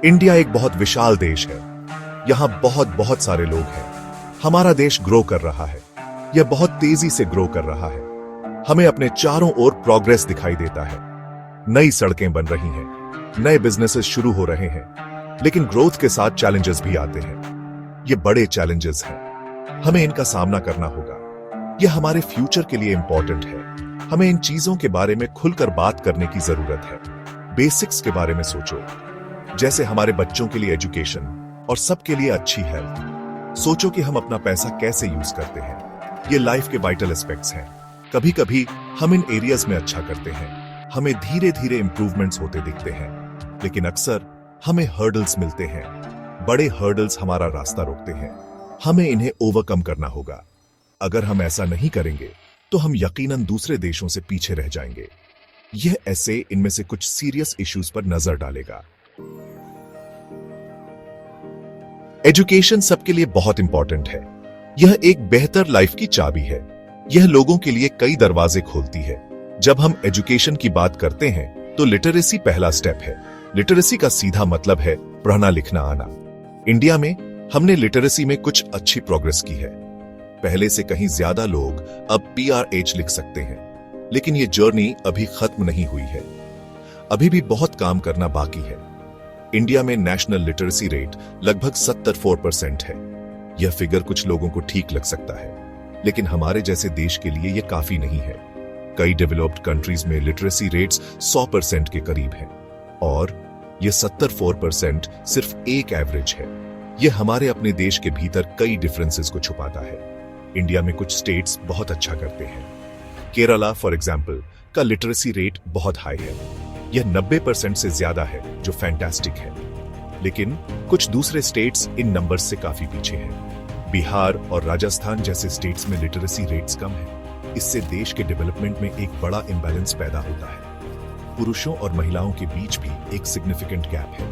India एक बहुत विशाल देश है। यहाँ बहुत बहुत सारे लोग हैं। हमारा देश ग्रो कर रहा है। यह बहुत तेजी से ग्रो कर रहा है। हमें अपने चारों ओर प्रोग्रेस दिखाई देता है। नई सड़कें बन रही हैं, नए बिजनेसेस शुरू हो रहे हैं, लेकिन ग्रोथ के साथ चैलेंजेस भी आते हैं। ये बड़े चैलेंजेस हैं। हमें इनका सामना करना होगा। यह हमारे फ्यूचर के लिए इंपॉर्टेंट है। हमें इन चीजों के बारे में खुलकर बात करने की जरूरत है। बेसिक्स के बारे में सोचो, जैसे हमारे बच्चों के लिए एजुकेशन और सबके लिए अच्छी हेल्थ। सोचो कि हम अपना पैसा कैसे यूज करते हैं। ये लाइफ के वाइटल एस्पेक्ट्स हैं। कभी कभी हम इन एरियाज में अच्छा करते हैं, हमें धीरे धीरे इंप्रूवमेंट्स होते दिखते हैं, लेकिन अक्सर हमें हर्डल्स मिलते हैं। बड़े हर्डल्स हमारा रास्ता रोकते हैं। हमें इन्हें ओवरकम करना होगा। अगर हम ऐसा नहीं करेंगे तो हम यकीनन दूसरे देशों से पीछे रह जाएंगे। यह ऐसे इनमें से कुछ सीरियस इश्यूज पर नजर डालेगा। एजुकेशन सबके लिए बहुत इंपॉर्टेंट है। यह एक बेहतर लाइफ की चाबी है। यह लोगों के लिए कई दरवाजे खोलती है। जब हम एजुकेशन की बात करते हैं तो लिटरेसी पहला स्टेप है। लिटरेसी का सीधा मतलब है पढ़ना लिखना आना। इंडिया में हमने लिटरेसी में कुछ अच्छी प्रोग्रेस की है। पहले से कहीं ज्यादा लोग अब PRH लिख सकते हैं, लेकिन यह जर्नी अभी खत्म नहीं हुई है। अभी भी बहुत काम करना बाकी है। इंडिया में नेशनल लिटरेसी रेट लगभग 74% है। यह फिगर कुछ लोगों को ठीक लग सकता है, लेकिन हमारे जैसे देश के लिए यह काफी नहीं है। कई डेवलप्ड कंट्रीज में लिटरेसी रेट्स 100% के करीब हैं, और यह 74% सिर्फ एक एवरेज है। यह हमारे अपने देश के भीतर कई डिफरेंसेस को छुपाता है। इंडिया में कुछ स्टेट्स बहुत अच्छा करते हैं। केरला फॉर एग्जाम्पल का लिटरेसी रेट बहुत हाई है। यह 90% से ज्यादा है, जो फैंटास्टिक है। लेकिन कुछ दूसरे स्टेट्स इन नंबर्स से काफी पीछे हैं। बिहार और राजस्थान जैसे स्टेट्स में लिटरेसी रेट्स कम है। इससे देश के डेवलपमेंट में एक बड़ा इंबैलेंस पैदा होता है। पुरुषों और महिलाओं के बीच भी एक सिग्निफिकेंट गैप है।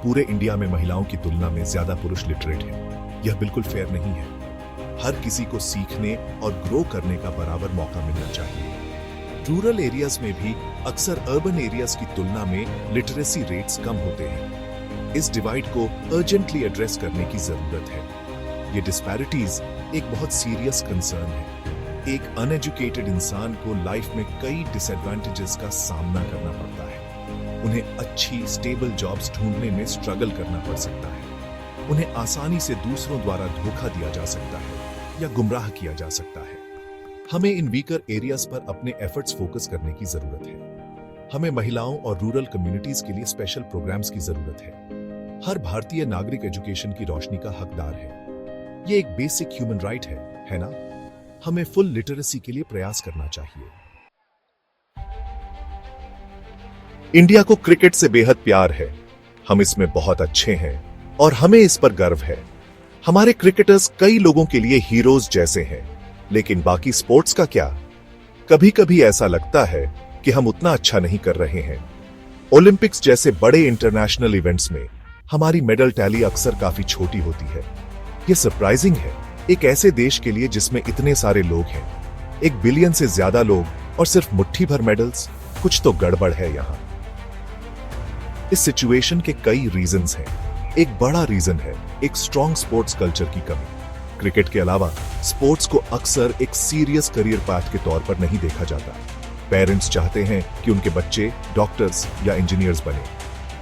पूरे इंडिया में महिलाओं की तुलना में ज्यादा पुरुष लिटरेट हैं। यह बिल्कुल फेयर नहीं है। हर किसी को सीखने और ग्रो करने का बराबर मौका मिलना चाहिए। रूरल एरियाज में भी अक्सर अर्बन एरियाज की तुलना में लिटरेसी रेट्स कम होते हैं। इस डिवाइड को अर्जेंटली एड्रेस करने की जरूरत है। ये डिस्पैरिटीज एक बहुत सीरियस कंसर्न है। एक अनएजुकेटेड इंसान को लाइफ में कई डिसएडवांटेजेस का सामना करना पड़ता है। उन्हें अच्छी स्टेबल जॉब्स ढूंढने में स्ट्रगल करना पड़ सकता है। उन्हें आसानी से दूसरों द्वारा धोखा दिया जा सकता है या गुमराह किया जा सकता है। हमें इन वीकर एरियाज पर अपने एफर्ट्स फोकस करने की जरूरत है। हमें महिलाओं और रूरल कम्युनिटीज के लिए स्पेशल प्रोग्राम्स की जरूरत है। हर भारतीय नागरिक एजुकेशन की रोशनी का हकदार है। यह एक बेसिक ह्यूमन राइट है ना? हमें फुल लिटरेसी के लिए प्रयास करना चाहिए। इंडिया को क्रिकेट से बेहद प्यार है। हम इसमें बहुत अच्छे हैं और हमें इस पर गर्व है। हमारे क्रिकेटर्स कई लोगों के लिए हीरोज जैसे हैं, लेकिन बाकी स्पोर्ट्स का क्या? कभी कभी ऐसा लगता है कि हम उतना अच्छा नहीं कर रहे हैं। ओलंपिक्स जैसे बड़े इंटरनेशनल इवेंट्स में हमारी मेडल टैली अक्सर काफी छोटी होती है। यह सरप्राइजिंग है, एक ऐसे देश के लिए जिसमें इतने सारे लोग हैं, 1 बिलियन से ज्यादा लोग और सिर्फ मुट्ठी भर मेडल्स। कुछ तो गड़बड़ है यहां। इस सिचुएशन के कई रीजंस हैं। एक बड़ा रीजन है एक स्ट्रॉन्ग स्पोर्ट्स कल्चर की कमी। क्रिकेट के अलावा स्पोर्ट्स को अक्सर एक सीरियस करियर पाथ के तौर पर नहीं देखा जाता। पेरेंट्स चाहते हैं कि उनके बच्चे डॉक्टर्स या इंजीनियर्स बने।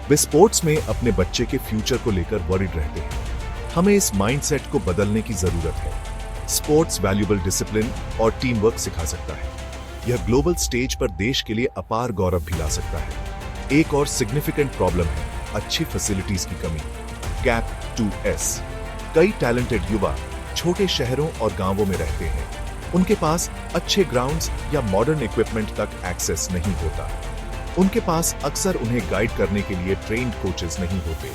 वे स्पोर्ट्स में अपने बच्चे के फ्यूचर को लेकर वरीड रहते हैं। हमें इस माइंडसेट को बदलने की जरूरत है। स्पोर्ट्स वैल्यूएबल डिसिप्लिन और टीम वर्क सिखा सकता है। यह ग्लोबल स्टेज पर देश के लिए अपार गौरव भी ला सकता है। एक और सिग्निफिकेंट प्रॉब्लम है अच्छी फैसिलिटीज की कमी। Gap 2S। कई टैलेंटेड युवा छोटे शहरों और गांवों में रहते हैं। उनके पास अच्छे ग्राउंड्स या मॉडर्न इक्विपमेंट तक एक्सेस नहीं होता। उनके पास अक्सर उन्हें गाइड करने के लिए ट्रेन्ड कोचेस नहीं होते।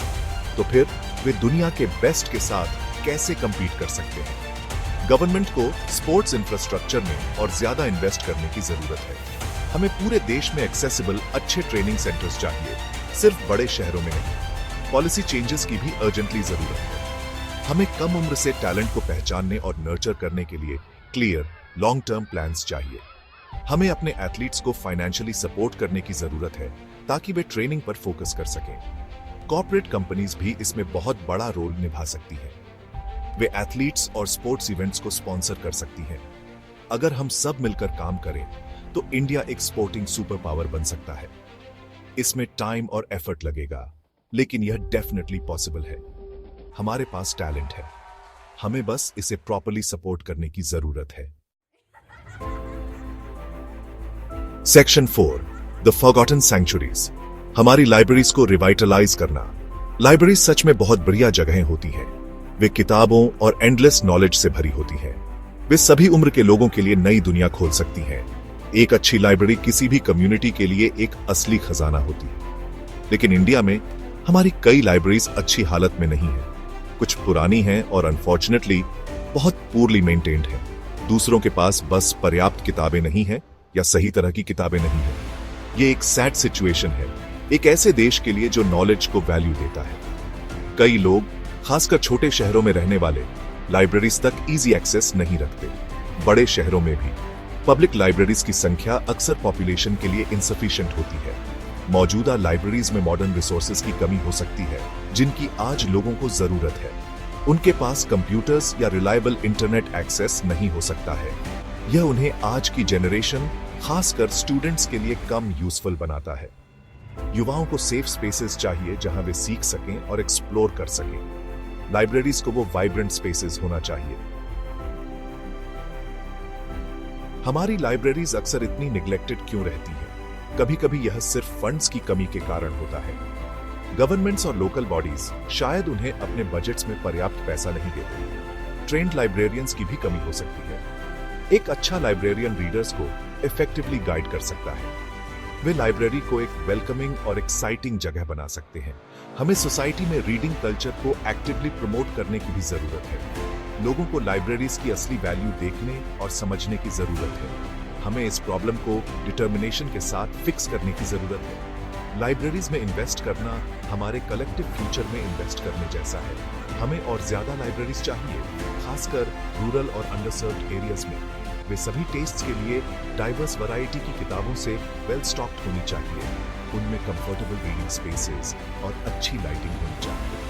तो फिर वे दुनिया के बेस्ट के साथ कैसे compete कर सकते हैं? गवर्नमेंट को स्पोर्ट्स इंफ्रास्ट्रक्चर में और ज्यादा इन्वेस्ट करने की जरूरत है। हमें पूरे देश में एक्सेसिबल अच्छे ट्रेनिंग सेंटर्स चाहिए, सिर्फ बड़े शहरों में नहीं। पॉलिसी चेंजेस की भी अर्जेंटली जरूरत है। हमें कम उम्र से टैलेंट को पहचानने और नर्चर करने के लिए क्लियर लॉन्ग टर्म प्लान्स चाहिए। हमें अपने एथलीट्स को फाइनेंशियली सपोर्ट करने की जरूरत है ताकि वे ट्रेनिंग पर फोकस कर सकें। कॉर्पोरेट कंपनीज भी इसमें बहुत बड़ा रोल निभा सकती हैं। वे एथलीट्स और स्पोर्ट्स इवेंट्स को स्पॉन्सर कर सकती हैं। अगर हम सब मिलकर काम करें तो इंडिया एक स्पोर्टिंग सुपर पावर बन सकता है। इसमें टाइम और एफर्ट लगेगा, लेकिन यह डेफिनेटली पॉसिबल है। हमारे पास टैलेंट है, हमें बस इसे प्रॉपर्ली सपोर्ट करने की जरूरत है। Section 4, the forgotten sanctuaries. हमारी लाइब्रेरीज को रिवाइटलाइज करना। लाइब्रेरीज सच में बहुत बढ़िया जगहें होती हैं। वे किताबों और एंडलेस नॉलेज से भरी होती हैं। वे सभी उम्र के लोगों के लिए नई दुनिया खोल सकती हैं। एक अच्छी लाइब्रेरी किसी भी कम्युनिटी के लिए एक असली खजाना होती है। लेकिन इंडिया में हमारी कई लाइब्रेरीज अच्छी हालत में नहीं है। कुछ पुरानी हैं और अनफॉर्चुनेटली बहुत पूरली मेंटेन्ड है। दूसरों के पास बस पर्याप्त किताबें नहीं हैं या सही तरह की किताबें नहीं हैं। ये एक सैड सिचुएशन है एक ऐसे देश के लिए जो नॉलेज को वैल्यू देता है। कई लोग, खासकर छोटे शहरों में रहने वाले, लाइब्रेरीज तक इजी एक्सेस नहीं रखते। बड़े शहरों में भी पब्लिक लाइब्रेरीज की संख्या अक्सर पॉपुलेशन के लिए इनसफिशिएंट होती है। मौजूदा लाइब्रेरीज में मॉडर्न रिसोर्सेज की कमी हो सकती है जिनकी आज लोगों को जरूरत है। उनके पास कंप्यूटर्स या रिलायबल इंटरनेट एक्सेस नहीं हो सकता है। यह उन्हें आज की जनरेशन, खासकर स्टूडेंट्स के लिए कम यूजफुल बनाता है। युवाओं को सेफ स्पेसेस चाहिए जहां वे सीख सकें और एक्सप्लोर कर सकें। लाइब्रेरीज को वो वाइब्रेंट स्पेसेस होना चाहिए। हमारी लाइब्रेरीज अक्सर इतनी निग्लेक्टेड क्यों रहती है? कभी कभी यह सिर्फ फंड्स की कमी के कारण होता है। गवर्नमेंट्स और लोकल बॉडीज शायद उन्हें अपने बजट्स में पर्याप्त पैसा नहीं देते। ट्रेंड लाइब्रेरियंस की भी कमी हो सकती है। एक अच्छा लाइब्रेरियन रीडर्स को इफेक्टिवली गाइड कर सकता है। वे लाइब्रेरी को एक वेलकमिंग और एक्साइटिंग जगह बना सकते हैं। हमें सोसाइटी में रीडिंग कल्चर को एक्टिवली प्रमोट करने की भी जरूरत है। लोगों को लाइब्रेरीज की असली वैल्यू देखने और समझने की जरूरत है। हमें इस प्रॉब्लम को डिटर्मिनेशन के साथ फिक्स करने की जरूरत है। लाइब्रेरीज में इन्वेस्ट करना हमारे कलेक्टिव फ्यूचर में इन्वेस्ट करने जैसा है। हमें और ज्यादा लाइब्रेरीज चाहिए, खासकर रूरल और अंडरसर्व्ड एरियाज में। वे सभी टेस्ट्स के लिए डाइवर्स वैरायटी की किताबों से वेल स्टॉक्ड होनी चाहिए। उनमें कंफर्टेबल रीडिंग स्पेसेस और अच्छी लाइटिंग होनी चाहिए।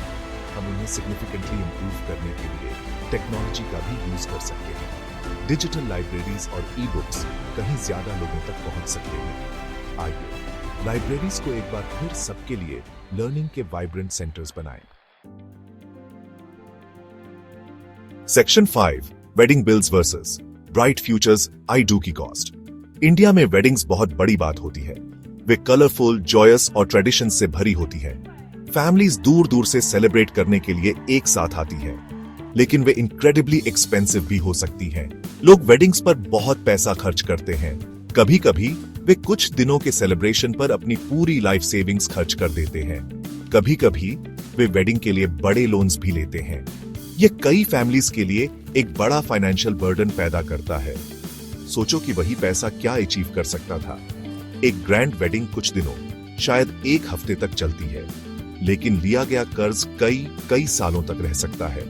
हम उन्हें सिग्निफिकेंटली इंप्रूव करने के लिए टेक्नोलॉजी का भी यूज कर सकते हैं। डिजिटल लाइब्रेरीज और ई बुक्स कहीं ज्यादा लोगों तक पहुंच सकते हैं। आइए लाइब्रेरीज को एक बार फिर सबके लिए लर्निंग के वाइब्रेंट सेंटर्स बनाएं। Section 5, wedding bills versus bright futures I do की कॉस्ट। इंडिया में वेडिंग्स बहुत बड़ी बात होती है। वे कलरफुल, जॉयस और ट्रेडिशन से भरी होती है। फैमिलीज दूर दूर से सेलिब्रेट करने के लिए एक साथ आती है, लेकिन वे इनक्रेडिबली एक्सपेंसिव भी हो सकती हैं। लोग वेडिंग्स पर बहुत पैसा खर्च करते हैं। कभी कभी वे कुछ दिनों के सेलिब्रेशन पर अपनी पूरी लाइफ सेविंग्स खर्च कर देते हैं। कभी कभी वे वेडिंग के लिए बड़े लोन्स भी लेते हैं। ये कई फैमिलीज के लिए एक बड़ा फाइनेंशियल बर्डन पैदा करता है। सोचो कि वही पैसा क्या अचीव कर सकता था। एक ग्रैंड वेडिंग कुछ दिनों, शायद एक हफ्ते तक चलती है, लेकिन लिया गया कर्ज कई सालों तक रह सकता है।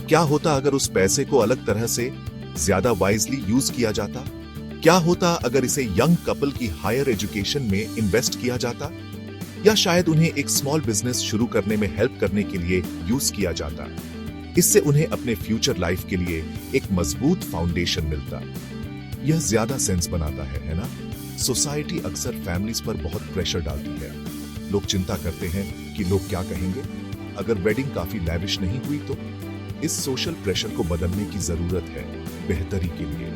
क्या होता अगर उस पैसे को अलग तरह से ज्यादा वाइजली यूज किया जाता? क्या होता अगर इसे यंग कपल की हायर एजुकेशन में इन्वेस्ट किया जाता, या शायद उन्हें एक स्मॉल बिजनेस शुरू करने में हेल्प करने के लिए यूज किया जाता? इससे उन्हें अपने फ्यूचर लाइफ के लिए एक मजबूत फाउंडेशन मिलता। यह ज्यादा सेंस बनाता है ना? सोसाइटी अक्सर फैमिलीज पर बहुत प्रेशर डालती है। लोग चिंता करते हैं कि लोग क्या कहेंगे अगर वेडिंग काफी लैविश नहीं हुई तो। इस सोशल प्रेशर को बदलने की जरूरत है बेहतरी के लिए।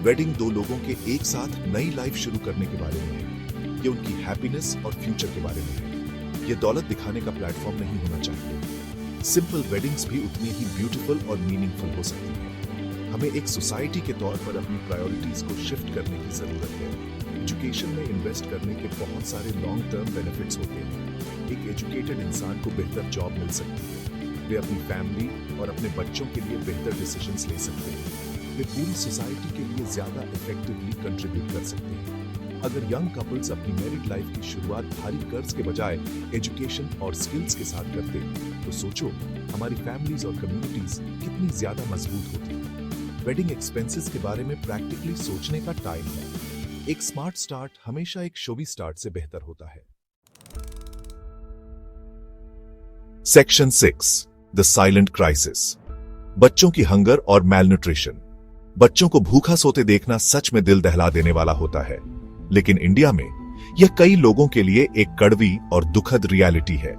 वेडिंग दो लोगों के एक साथ नई लाइफ शुरू करने के बारे में है। ये उनकी हैप्पीनेस और फ्यूचर के बारे में है। ये दौलत दिखाने का प्लेटफॉर्म नहीं होना चाहिए। सिंपल वेडिंग्स भी उतनी ही ब्यूटीफुल और मीनिंगफुल हो सकती हैं। हमें एक सोसाइटी के तौर पर अपनी प्रायोरिटीज को शिफ्ट करने की जरूरत है। एजुकेशन में इन्वेस्ट करने के बहुत सारे लॉन्ग टर्म बेनिफिट्स होते हैं। एक एजुकेटेड इंसान को बेहतर जॉब मिल सकती है। वे अपनी फैमिली और अपने बच्चों के लिए बेहतर डिसीजंस ले सकते हैं। वे पूरी सोसाइटी के लिए ज्यादा इफेक्टिवली कंट्रीब्यूट कर सकते हैं। अगर यंग कपल्स अपनी मैरिड लाइफ की शुरुआत भारी कर्ज के बजाय एजुकेशन और स्किल्स के साथ करते, तो सोचो हमारी फैमिलीज और कम्युनिटीज कितनी ज्यादा मजबूत होती। वेडिंग एक्सपेंसेस के बारे में प्रैक्टिकली सोचने का टाइम है। एक स्मार्ट स्टार्ट हमेशा एक शोवी स्टार्ट से बेहतर होता है। Section 6 the silent crisis. बच्चों की हंगर और मैलन्यूट्रिशन। बच्चों को भूखा सोते देखना सच में दिल दहला देने वाला होता है, लेकिन इंडिया में यह कई लोगों के लिए एक कड़वी और दुखद रियलिटी है।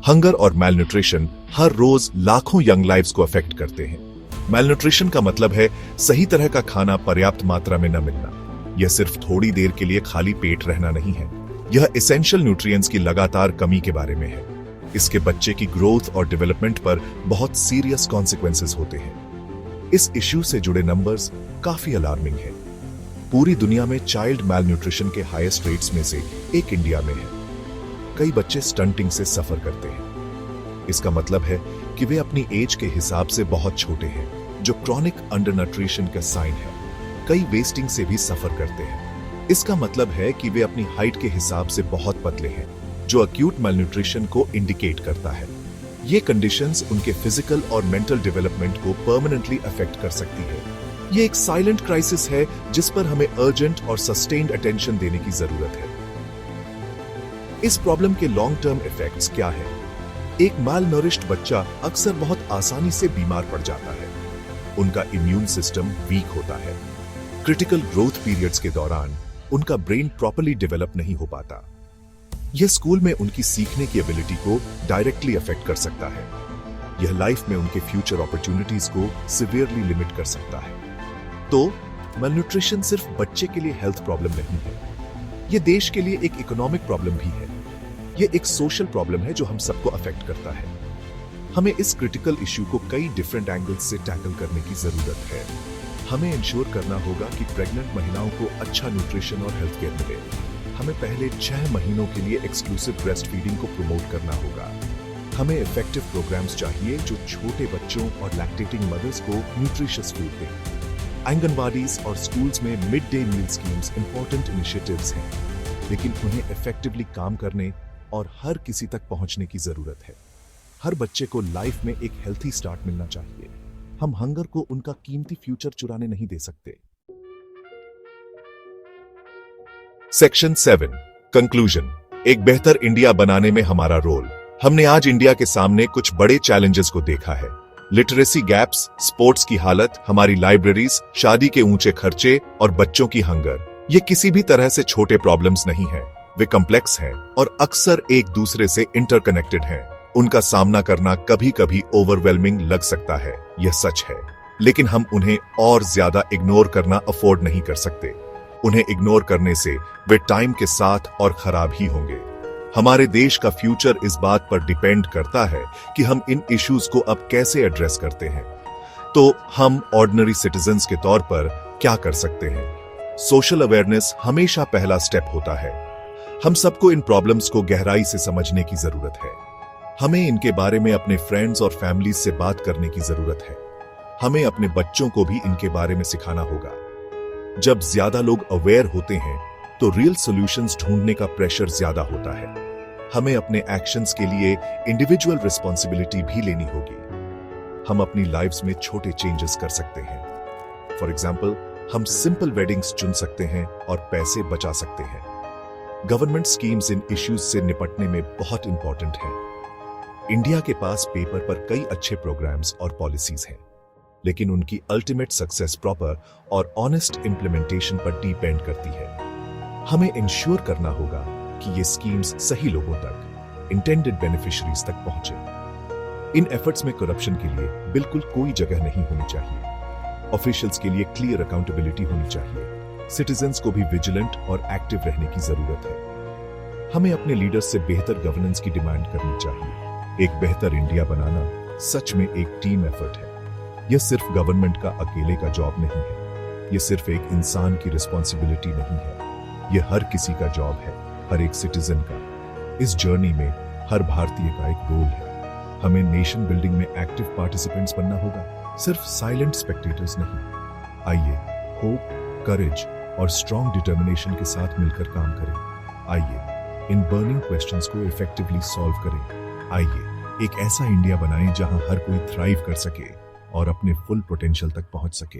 हंगर और मैलन्यूट्रिशन हर रोज लाखों यंग लाइव्स को अफेक्ट करते हैं। मैलन्यूट्रिशन का मतलब है सही तरह का खाना पर्याप्त मात्रा में न मिलना। यह सिर्फ थोड़ी देर के लिए खाली पेट रहना नहीं है, यह एसेंशियल न्यूट्रिएंट्स की लगातार कमी के बारे में है। इसके बच्चे की ग्रोथ और डेवलपमेंट पर बहुत सीरियस कॉन्सिक्वेंसेस होते हैं। इस इश्यू से जुड़े नंबर्स काफी अलार्मिंग हैं। पूरी दुनिया में चाइल्ड मैलन्यूट्रिशन के हाईएस्ट रेट्स में से एक इंडिया में है। कई बच्चे स्टंटिंग से सफर करते हैं। इसका मतलब है कि वे अपनी एज के हिसाब से बहुत छोटे हैं, जो क्रॉनिक अंडर न्यूट्रिशन का साइन है। कई वेस्टिंग से भी सफर करते हैं। इसका मतलब है कि वे अपनी हाइट के हिसाब से बहुत पतले हैं, जो अक्यूट मैलन्यूट्रिशन को इंडिकेट करता है। ये कंडीशंस उनके फिजिकल और मेंटल डेवलपमेंट को परमानेंटली अफेक्ट कर सकती है। ये एक साइलेंट क्राइसिस है जिस पर हमें अर्जेंट और सस्टेन्ड अटेंशन देने की जरूरत है। इस प्रॉब्लम के लॉन्ग टर्म इफेक्ट्स क्या है? एक मालनरिश्ड बच्चा अक्सर बहुत आसानी से बीमार पड़ जाता है। उनका इम्यून सिस्टम वीक होता है। क्रिटिकल ग्रोथ पीरियड्स के दौरान उनका ब्रेन प्रॉपर्ली डेवलप नहीं हो पाता। यह स्कूल में उनकी सीखने की एबिलिटी को डायरेक्टली अफेक्ट कर सकता है। यह लाइफ में उनके फ्यूचर अपॉर्चुनिटीज को सिवियरली लिमिट कर सकता है। तो मैलन्यूट्रिशन सिर्फ बच्चे के लिए हेल्थ प्रॉब्लम नहीं है, यह देश के लिए एक इकोनॉमिक प्रॉब्लम भी है। यह एक सोशल प्रॉब्लम है जो हम सबको अफेक्ट करता है। हमें इस क्रिटिकल इश्यू को कई डिफरेंट एंगल्स से टैकल करने की जरूरत है। हमें इंश्योर करना होगा कि प्रेग्नेंट महिलाओं को अच्छा न्यूट्रिशन और हेल्थ केयर मिले। हमें पहले 6 महीनों के लिए एक्सक्लूसिव ब्रेस्ट फीडिंग को प्रमोट करना होगा। हमें इफेक्टिव प्रोग्राम्स चाहिए जो छोटे बच्चों और लैक्टेटिंग मदर्स को न्यूट्रिशियस फूड दें। आंगनवाड़ीज और स्कूल्स में mid day meal schemes important initiatives हैं, लेकिन उन्हें इफेक्टिवली काम करने और हर किसी तक पहुंचने की जरूरत है। हर बच्चे को लाइफ में एक हेल्थी स्टार्ट मिलना चाहिए। हम हंगर को उनका कीमती फ्यूचर चुराने नहीं दे सकते। Section 7 conclusion. एक बेहतर इंडिया बनाने में हमारा रोल। हमने आज इंडिया के सामने कुछ बड़े चैलेंजेस को देखा है। लिटरेसी गैप्स, स्पोर्ट्स की हालत, हमारी लाइब्रेरीज, शादी के ऊंचे खर्चे और बच्चों की हंगर। ये किसी भी तरह से छोटे प्रॉब्लम्स नहीं हैं। वे कॉम्प्लेक्स हैं और अक्सर एक दूसरे से इंटरकनेक्टेड हैं। उनका सामना करना कभी कभी ओवरवेलमिंग लग सकता है, यह सच है, लेकिन हम उन्हें और ज्यादा इग्नोर करना अफोर्ड नहीं कर सकते। उन्हें इग्नोर करने से वे टाइम के साथ और खराब ही होंगे। हमारे देश का फ्यूचर इस बात पर डिपेंड करता है कि हम इन इश्यूज को अब कैसे एड्रेस करते हैं। तो हम ऑर्डिनरी सिटीजन्स के तौर पर क्या कर सकते हैं? सोशल अवेयरनेस हमेशा पहला स्टेप होता है। हम सबको इन प्रॉब्लम्स को गहराई से समझने की जरूरत है। हमें इनके बारे में अपने फ्रेंड्स और फैमिलीज से बात करने की जरूरत है। हमें अपने बच्चों को भी इनके बारे में सिखाना होगा। जब ज्यादा लोग अवेयर होते हैं तो रियल सॉल्यूशंस ढूंढने का प्रेशर ज्यादा होता है। हमें अपने एक्शंस के लिए इंडिविजुअल रिस्पॉन्सिबिलिटी भी लेनी होगी। हम अपनी लाइव्स में छोटे चेंजेस कर सकते हैं। फॉर एग्जाम्पल, हम सिंपल वेडिंग्स चुन सकते हैं और पैसे बचा सकते हैं। गवर्नमेंट स्कीम्स इन इश्यूज से निपटने में बहुत इंपॉर्टेंट है। इंडिया के पास पेपर पर कई अच्छे प्रोग्राम्स और पॉलिसीज हैं, लेकिन उनकी अल्टीमेट सक्सेस प्रॉपर और ऑनेस्ट इंप्लीमेंटेशन पर डिपेंड करती है। हमें इंश्योर करना होगा कि ये स्कीम्स सही लोगों तक, इंटेंडेड बेनिफिशियरीज तक पहुंचे। इन एफर्ट्स में करप्शन के लिए बिल्कुल कोई जगह नहीं होनी चाहिए। ऑफिशियल्स के लिए क्लियर अकाउंटेबिलिटी होनी चाहिए। सिटीजन्स को भी विजिलेंट और एक्टिव रहने की जरूरत है। हमें अपने लीडर्स से बेहतर गवर्नेंस की डिमांड करनी चाहिए। एक बेहतर इंडिया बनाना सच में एक टीम एफर्ट है। यह सिर्फ गवर्नमेंट का अकेले का जॉब नहीं है। यह सिर्फ एक इंसान की रिस्पॉन्सिबिलिटी नहीं है। यह हर किसी का जॉब है, हर एक सिटीजन का। इस जर्नी में हर भारतीय का एक रोल है। हमें नेशन बिल्डिंग में एक्टिव पार्टिसिपेंट्स बनना होगा, सिर्फ साइलेंट स्पेक्टेटर्स नहीं। आइए होप, करेज और स्ट्रॉन्ग डिटर्मिनेशन के साथ मिलकर काम करें। आइए इन बर्निंग क्वेश्चंस को इफेक्टिवली सॉल्व करें। आइए एक ऐसा इंडिया बनाएं जहां हर कोई थ्राइव कर सके और अपने फुल पोटेंशियल तक पहुंच सके।